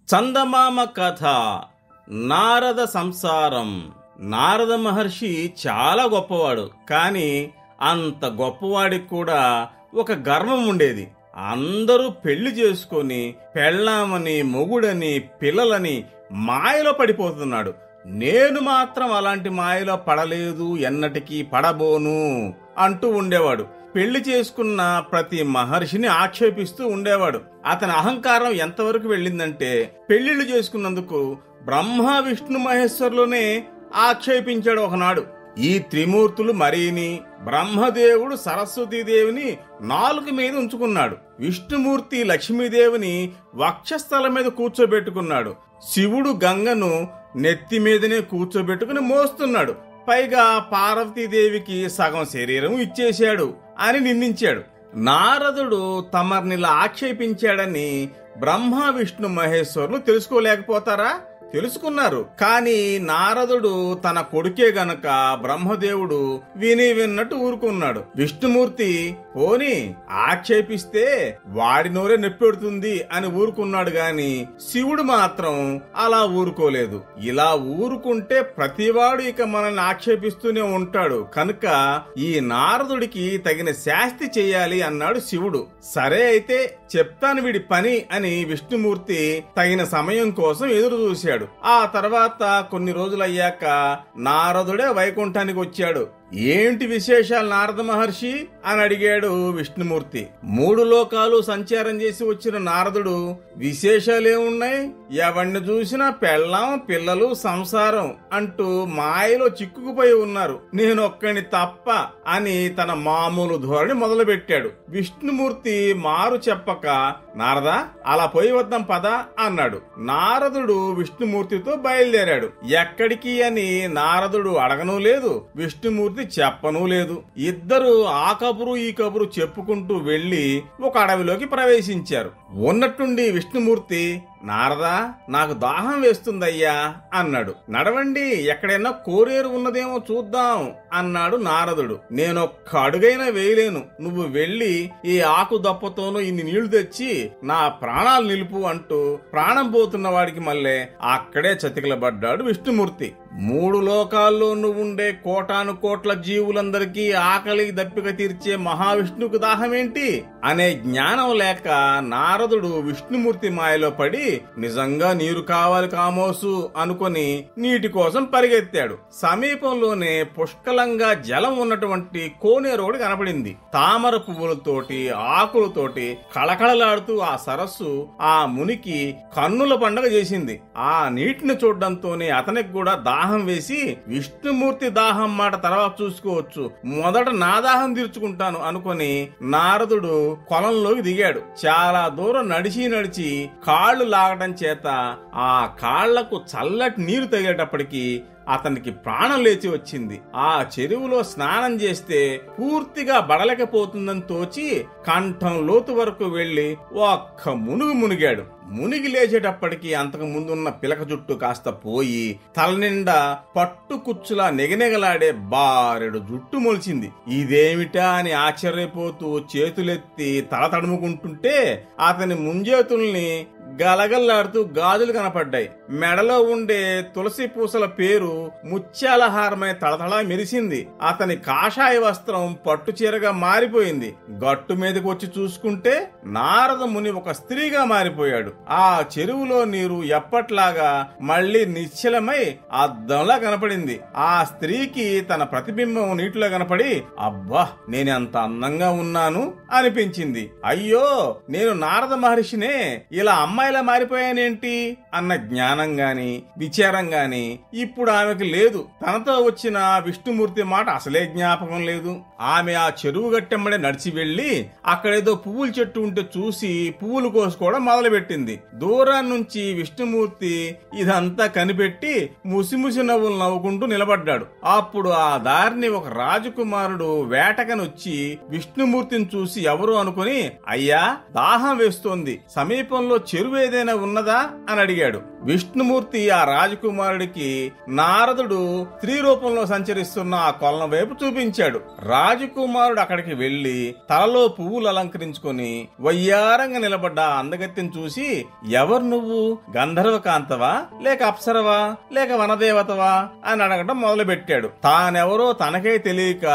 చందమామ కథ. నారద సంసారం. నారద మహర్షి చాలా గొప్పవాడు. కాని అంత గొప్పవాడికి కూడా ఒక గర్వం ఉండేది. అందరూ పెళ్లి చేసుకొని పెళ్ళామని, మొగుడని, పిల్లలని మాయలో పడిపోతున్నాడు. నేను మాత్రం అలాంటి మాయలో పడలేదు, ఎన్నటికీ పడబోను అంటూ ఉండేవాడు. పెళ్లి చేసుకున్న ప్రతి మహర్షిని ఆక్షేపిస్తూ ఉండేవాడు. అతని అహంకారం ఎంతవరకు వెళ్ళిందంటే పెళ్లిళ్లు చేసుకున్నందుకు బ్రహ్మ, విష్ణు, మహేశ్వరులనే ఆక్షేపించాడు ఒకనాడు. ఈ త్రిమూర్తులు మరీని బ్రహ్మదేవుడు సరస్వతీదేవిని నాలుగు మీద ఉంచుకున్నాడు. విష్ణుమూర్తి లక్ష్మీదేవిని వక్షస్థలం మీద కూర్చోబెట్టుకున్నాడు. శివుడు గంగను నెత్తి మీదనే కూర్చోబెట్టుకుని మోస్తున్నాడు. పైగా పార్వతీదేవికి సగం శరీరం ఇచ్చేశాడు అని నిందించాడు. నారదుడు తమర్నిలా ఆక్షేపించాడని బ్రహ్మ, విష్ణు, మహేశ్వరులు తెలుసుకోలేకపోతారా? తెలుసుకున్నారు. కాని నారదుడు తన కొడుకే గనక బ్రహ్మదేవుడు విన్నట్టు ఊరుకున్నాడు. విష్ణుమూర్తి పోని ఆక్షేపిస్తే వాడి నోరే నొప్పెడుతుంది అని ఊరుకున్నాడు గాని శివుడు మాత్రం అలా ఊరుకోలేదు. ఇలా ఊరుకుంటే ప్రతివాడు ఇక మనల్ని ఆక్షేపిస్తూనే ఉంటాడు కనుక ఈ నారదుడికి తగిన శాస్తి చెయ్యాలి అన్నాడు శివుడు. సరే అయితే చెప్తాను వీడి పని అని విష్ణుమూర్తి తగిన సమయం కోసం ఎదురు చూశాడు. ఆ తర్వాత కొన్ని రోజులయ్యాక నారదుడే వైకుంఠానికి వచ్చాడు. ఏంటి విశేషాలు నారద మహర్షి అని అడిగాడు విష్ణుమూర్తి. 3 లోకాలు సంచారం చేసి వచ్చిన నారదుడు విశేషాలేమున్నాయి, ఎవరిని చూసినా పెళ్ళాం, పిల్లలు, సంసారం అంటూ మాయలో చిక్కుకుపోయి ఉన్నారు, నేనొక్కని తప్ప అని తన మామూలు ధోరణి మొదలుపెట్టాడు. విష్ణుమూర్తి మారు చెప్పక నారదా అలా పోయి వద్దాం పద అన్నాడు. నారదుడు విష్ణుమూర్తితో బయలుదేరాడు. ఎక్కడికి అని నారదుడు అడగనూ లేదు, విష్ణుమూర్తి చెప్పనూ లేదు. ఇద్దరు ఆ కబురు ఈ కబురు చెప్పుకుంటూ వెళ్లి ఒక అడవిలోకి ప్రవేశించారు. ఉన్నట్టుండి విష్ణుమూర్తి, నారదా నాకు దాహం వేస్తుందయ్యా అన్నాడు. నడవండి, ఎక్కడైనా కోరేరు ఉన్నదేమో చూద్దాం అన్నాడు నారదుడు. నేనొక్క అడుగైనా వేయలేను, నువ్వు వెళ్లి ఈ ఆకు దప్పతోనూ ఇన్ని నీళ్లు తెచ్చి నా ప్రాణాలు నిలుపు అంటూ ప్రాణం పోతున్న వాడికి మళ్ళీ అక్కడే చతికిలబడ్డాడు విష్ణుమూర్తి. 3 లోకాల్లోనూ ఉండే కోటాను కోట్ల జీవులందరికీ ఆకలి దప్పిక తీర్చే మహావిష్ణువుకు దాహమేంటి అనే జ్ఞానం లేక నారదుడు విష్ణుమూర్తి మాయలో పడి నిజంగా నీరు కావాలి కామోసు అనుకుని నీటి కోసం పరిగెత్తాడు. సమీపంలోనే పుష్కలంగా జలం ఉన్నటువంటి కోనేరోడు కనపడింది. తామర పువ్వులతోటి, ఆకులతోటి కళకళలాడుతూ ఆ సరస్సు ఆ మునికి కన్నుల పండగ చేసింది. ఆ నీటిని చూడడంతోనే అతనికి కూడా దాహం వేసి, విష్ణుమూర్తి దాహం మాట తర్వాత చూసుకోవచ్చు, మొదట నా దాహం తీర్చుకుంటాను అనుకుని నారదుడు కొలంలోకి దిగాడు. చాలా దూరం నడిచి కాళ్లు లాగడం చేత ఆ కాళ్లకు చల్లటి నీరు తగిలేటప్పటికి అతనికి ప్రాణం లేచి వచ్చింది. ఆ చెరువులో స్నానం చేస్తే పూర్తిగా బడలేకపోతుందని తోచి కంఠం లోతు వరకు వెళ్లి ఒక్క మునిగాడు. మునిగి లేచేటప్పటికి అంతకు ముందున్న పిలక జుట్టు కాస్త పోయి తల నిండా పట్టు కుచ్చులా నెగనెగలాడే బారెడు జుట్టు మొలిచింది. ఇదేమిటా అని ఆశ్చర్యపోతూ చేతులెత్తి తల తడుముకుంటుంటే అతని ముంజేతుల్ని గలగల్లాడుతూ గాజులు కనపడ్డాయి. మెడలో ఉండే తులసి పూసల పేరు ముత్యాలహారమై తళతళా మెరిసింది. అతని కాషాయ వస్త్రం పట్టు చీరగా మారిపోయింది. గట్టు మీదకి వచ్చి చూసుకుంటే నారద ముని ఒక స్త్రీగా మారిపోయాడు. ఆ చెరువులో నీరు ఎప్పట్లాగా మళ్లీ నిశ్చలమై అద్దంలా కనపడింది. ఆ స్త్రీకి తన ప్రతిబింబం నీటిలో కనపడి, అబ్బా నేనెంత అందంగా ఉన్నాను అనిపించింది. అయ్యో నేను నారద మహర్షినే, ఇలా అమ్మాయిలా మారిపోయానేంటి అన్న జ్ఞానం గాని విచారం గాని ఇప్పుడు ఆమెకు లేదు. తనతో వచ్చిన విష్ణుమూర్తి మాట అసలే జ్ఞాపకం లేదు. ఆమె ఆ చెరువు గట్టెమ్మడే నడిచి వెళ్లి అక్కడేదో పువ్వుల చెట్టు ఉంటే చూసి పువ్వులు కోసుకోవడం మొదలుపెట్టింది. దూరం నుంచి విష్ణుమూర్తి ఇదంతా కనిపెట్టి ముసిముసి నవ్వులు నవ్వుకుంటూ నిలబడ్డాడు. అప్పుడు ఆ దారిని ఒక రాజకుమారుడు వేటకనొచ్చి విష్ణుమూర్తిని చూసి ఎవరు అనుకుని, అయ్యా దాహం వేస్తోంది, సమీపంలో చెరువు ఏదైనా ఉన్నదా అని అడిగాడు. విష్ణుమూర్తి ఆ రాజకుమారుడికి నారదుడు స్త్రీ రూపంలో సంచరిస్తున్న ఆ కొలను వైపు చూపించాడు. రాజకుమారుడు అక్కడికి వెళ్లి తలలో పువ్వులు అలంకరించుకొని వయ్యారంగా నిలబడ్డ ఆ అందగత్తెను చూసి, ఎవరు నువ్వు? గంధర్వకాంతవా, లేక అప్సరవా, లేక వనదేవతవా అని అడగడం మొదలుపెట్టాడు. తానెవరో తనకే తెలియక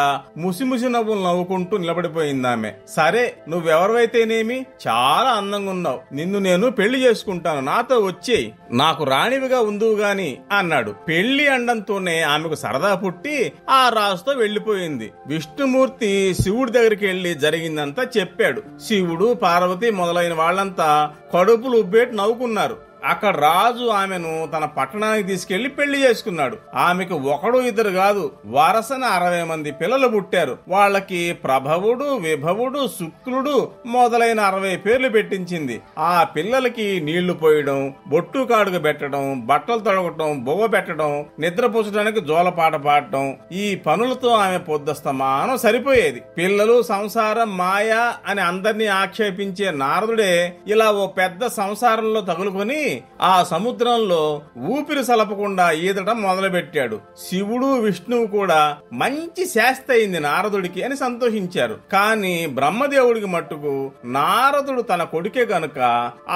ముసిముసి నవ్వులు నవ్వుకుంటూ నిలబడిపోయిందామె. సరే, నువ్వెవరివైతేనేమి, చాలా అందంగా ఉన్నావు, నిన్ను నేను పెళ్లి చేసుకుంటాను, నాతో వచ్చేయి, నాకు రాణివిగా ఉందువు గాని అన్నాడు. పెళ్లి అండంతోనే ఆమెకు సరదా పుట్టి ఆ రాజుతో వెళ్లిపోయింది. విష్ణుమూర్తి శివుడి దగ్గరికి వెళ్లి జరిగిందంతా చెప్పాడు. శివుడు, పార్వతి మొదలైన వాళ్లంతా కడుపులు ఉబ్బేటి నవ్వుకున్నారు. అక్కడ రాజు ఆమెను తన పట్టణానికి తీసుకెళ్లి పెళ్లి చేసుకున్నాడు. ఆమెకు ఒకడు ఇద్దరు కాదు, వరసన 60 మంది పిల్లలు పుట్టారు. వాళ్ళకి ప్రభవుడు, విభవుడు, శుక్లుడు మొదలైన 60 పేర్లు పెట్టించింది. ఆ పిల్లలకి నీళ్లు పోయడం, బొట్టు కాడుగు పెట్టడం, బట్టలు తొడగటం, బొవ్వ పెట్టడం, నిద్రపుచ్చడానికి జోలపాట పాడటం, ఈ పనులతో ఆమె పొద్దస్తమానం సరిపోయేది. పిల్లలు, సంసారం, మాయా అని అందరినీ ఆక్షేపించే నారదుడే ఇలా ఓ పెద్ద సంసారంలో తగులుకొని ఆ సముద్రంలో ఊపిరి సలపకుండా ఈదటం మొదలుపెట్టాడు. శివుడు, విష్ణువు కూడా మంచి శాస్తి అయింది నారదుడికి అని సంతోషించారు. కానీ బ్రహ్మదేవుడికి మట్టుకు నారదుడు తన కొడుకే గనుక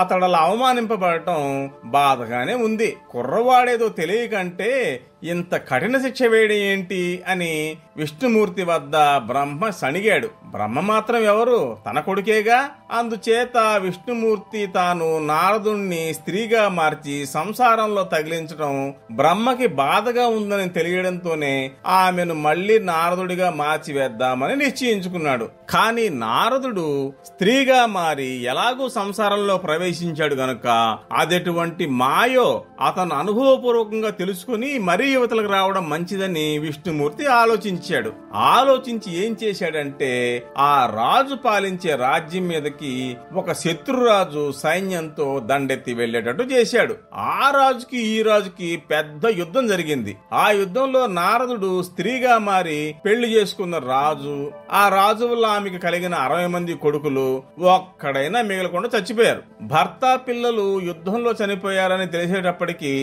అతడలా అవమానింపబడటం బాధగానే ఉంది. కుర్రవాడేదో తెలియకంటే ఇంత కఠిన శిక్ష వేయడం ఏంటి అని విష్ణుమూర్తి వద్ద బ్రహ్మ సణిగాడు. బ్రహ్మ మాత్రం ఎవరు, తన కొడుకేగా. అందుచేత విష్ణుమూర్తి తాను నారదుణ్ణి స్త్రీగా మార్చి సంసారంలో తగిలించడం బ్రహ్మకి బాధగా ఉందని తెలియడంతోనే ఆమెను మళ్లీ నారదుడిగా మార్చివేద్దామని నిశ్చయించుకున్నాడు. కాని నారదుడు స్త్రీగా మారి ఎలాగూ సంసారంలో ప్రవేశించాడు గనుక అదెటువంటి మాయో అతను అనుభవపూర్వకంగా తెలుసుకుని మరీ యువతలకు రావడం మంచిదని విష్ణుమూర్తి ఆలోచించాడు. ఆలోచించి ఏం చేశాడంటే ఆ రాజు పాలించే రాజ్యం మీదకి ఒక శత్రురాజు సైన్యంతో దండెత్తి వెళ్లేటట్టు చేశాడు. ఆ రాజుకి ఈ రాజుకి పెద్ద యుద్ధం జరిగింది. ఆ యుద్ధంలో నారదుడు స్త్రీగా మారి పెళ్లి చేసుకున్న రాజు, ఆ రాజు వల్ల ఆమెకు కలిగిన 60 మంది కొడుకులు ఒక్కడైనా మిగలకుండా చచ్చిపోయారు. భర్త, పిల్లలు యుద్ధంలో చనిపోయారని తెలిసేటప్పటికీ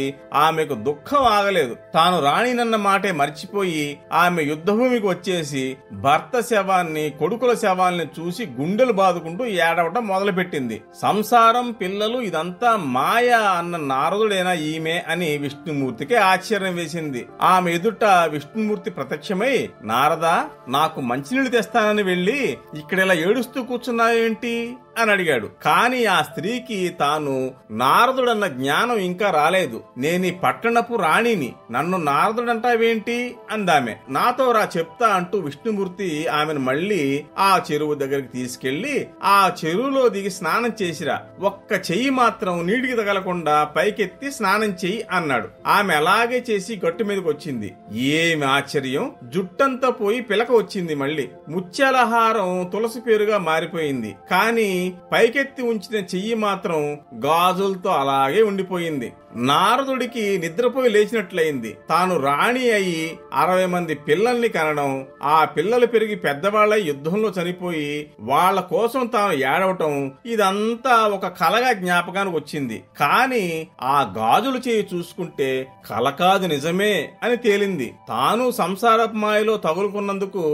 ఆమెకు దుఃఖం ఆగలేదు. తాను రాణినన్న మాటే మర్చిపోయి ఆమె యుద్ధభూమికి వచ్చేసి భర్త శవాన్ని, కొడుకుల శవాల్ని చూసి గుండెలు బాదుకుంటూ ఏడవటం మొదలుపెట్టింది. సంసారం, పిల్లలు ఇదంతా మాయా అన్న నారదుడేనా ఈమె అని విష్ణుమూర్తికి ఆశ్చర్యం వేసింది. ఆమె ఎదుట విష్ణుమూర్తి ప్రత్యక్షమై, నారదా, నాకు మంచినీళ్లు తెస్తానని వెళ్లి ఇక్కడ ఇలా ఏడుస్తూ కూర్చున్నావేంటి అని అడిగాడు. కాని ఆ స్త్రీకి తాను నారదుడన్న జ్ఞానం ఇంకా రాలేదు. నేనీ పట్టణపు రాణిని, నన్ను నారదుడంటావేంటి అందామె. నాతో రా చెప్తా అంటూ విష్ణుమూర్తి ఆమెను మళ్లీ ఆ చెరువు దగ్గరికి తీసుకెళ్లి ఆ చెరువులో దిగి స్నానం చేసిరా, ఒక్క చెయ్యి మాత్రం నీటికి తగలకుండా పైకెత్తి స్నానం చెయ్యి అన్నాడు. ఆమె అలాగే చేసి గట్టు మీదకి వచ్చింది. ఏమి ఆశ్చర్యం, జుట్టంతా పోయి పిలక వచ్చింది. మళ్లీ ముత్యాలహారం తులసి పేరుగా మారిపోయింది. కాని పైకెత్తి ఉంచిన చెయ్యి మాత్రం గాజులతో అలాగే ఉండిపోయింది. నారదుడికి నిద్రపోయి లేచినట్లయింది. తాను రాణి అయి 60 మంది పిల్లల్ని కనడం, ఆ పిల్లలు పెరిగి పెద్దవాళ్ళై యుద్ధంలో చనిపోయి వాళ్ల కోసం తాను ఏడవటం, ఇదంతా ఒక కలగా జ్ఞాపకానికి వచ్చింది. కాని ఆ గాజులు చేయి చూసుకుంటే కల కాదు, నిజమే అని తేలింది. తాను సంసారపు మాయలో తగులుకున్నందుకు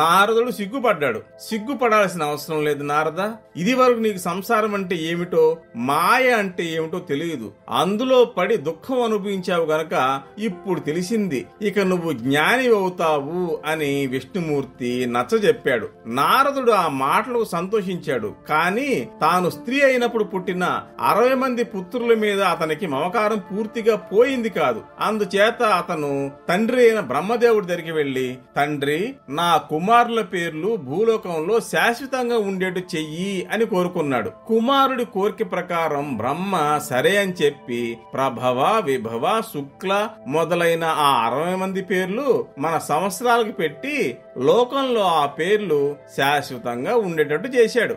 నారదుడు సిగ్గుపడ్డాడు. సిగ్గుపడాల్సిన అవసరం లేదు నారద, ఇది వరకు నీకు సంసారం అంటే ఏమిటో, మాయ అంటే ఏమిటో తెలియదు. అందులో పడి దుఃఖం అనుభవించావు గనక ఇప్పుడు తెలిసింది. ఇక నువ్వు జ్ఞాని అవుతావు అని విష్ణుమూర్తి నచ్చజెప్పాడు. నారదుడు ఆ మాటలకు సంతోషించాడు. కాని తాను స్త్రీ అయినప్పుడు పుట్టిన 60 మంది పుత్రుల మీద అతనికి మమకారం పూర్తిగా పోయింది కాదు. అందుచేత అతను తండ్రి అయిన బ్రహ్మదేవుడి దగ్గరికి వెళ్లి, తండ్రి, నా కుమారుల పేర్లు భూలోకంలో శాశ్వతంగా ఉండేట్టు చెయ్యి అని కోరుకున్నాడు. కుమారుడి కోరిక ప్రకారం బ్రహ్మ సరే అని చెప్పి ప్రభవ, విభవ, శుక్ల మొదలైన ఆ 60 మంది పేర్లు మన సంవత్సరాలకు పెట్టి లోకంలో ఆ పేర్లు శాశ్వతంగా ఉండేటట్టు చేశాడు.